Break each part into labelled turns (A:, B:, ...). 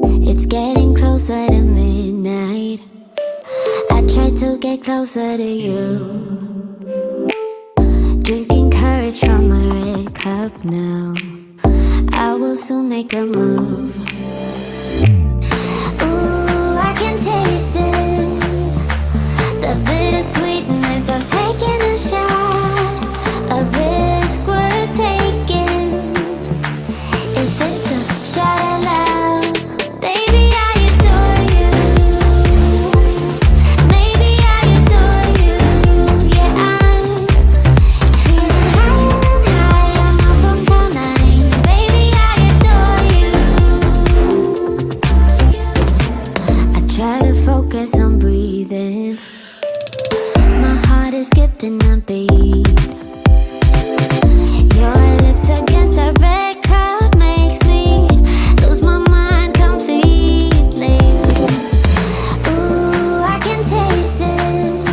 A: It's getting closer to midnight. I try to get closer to you, drinking courage from my red cup now. I will soon make a move. Ooh, I can taste it, the bittersweetness of taking a shot, a risk worth taking. If it's a shot at love, baby, I adore you. Maybe I adore you. Yeah, I'm feeling higher and higher. I'm up on cloud nine. Baby, I adore you. I try to focus on breathing. My heart is skipping a beat. Your lips against a red cup makes me lose my mind completely. Ooh, I can taste it,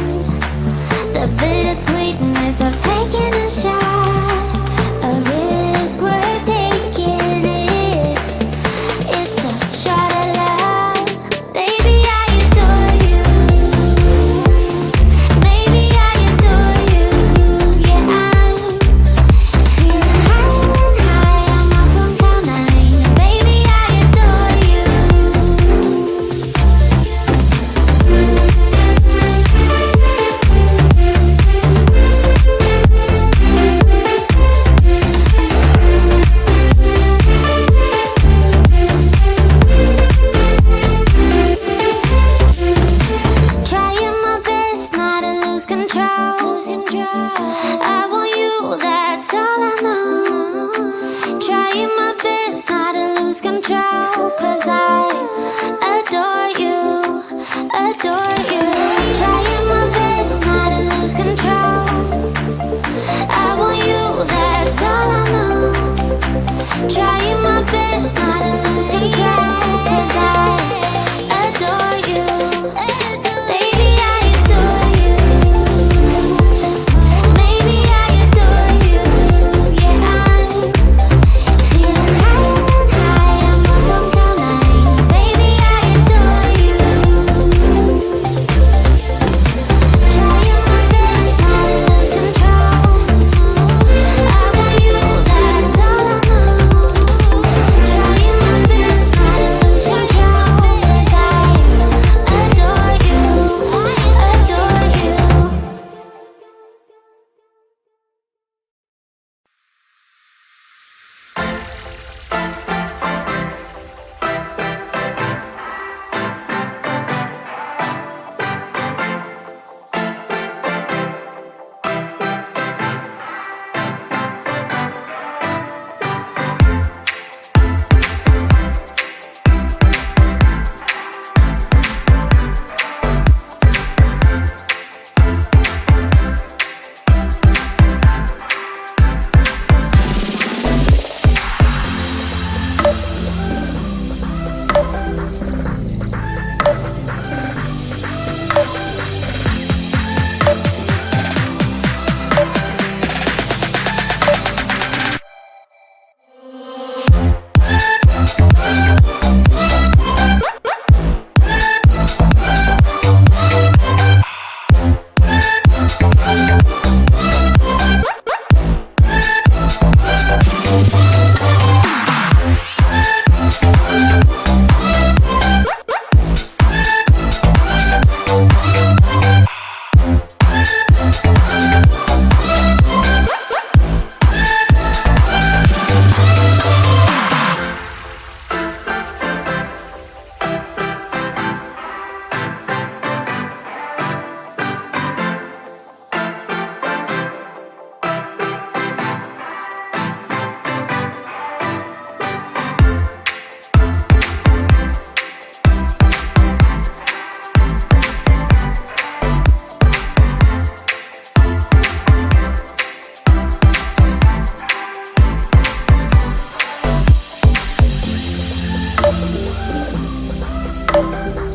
A: the bittersweetness of taking a shot, a risk worth taking it. It's a shot at love, baby, I adore you. Maybe I adore you. Yeah, I'm feeling higher and higher. I'm up on cloud nine. Baby, I adore you. Trying my best not to lose control. I want you, that's all I know. Trying my best not to lose control, 'cause I adore you, adore you. Trying my best not to lose control. I want you, that's all I know. Trying my best not to lose control, 'cause I adore you. Baby, I adore you. Maybe I adore you. Yeah, I'm feeling higher and higher. I'm up on cloud nine. Baby, I adore you. Trying my best not to lose control. I want you, that's all I know. Trying my best not to lose control, 'cause I adore you, adore you.
B: Relatable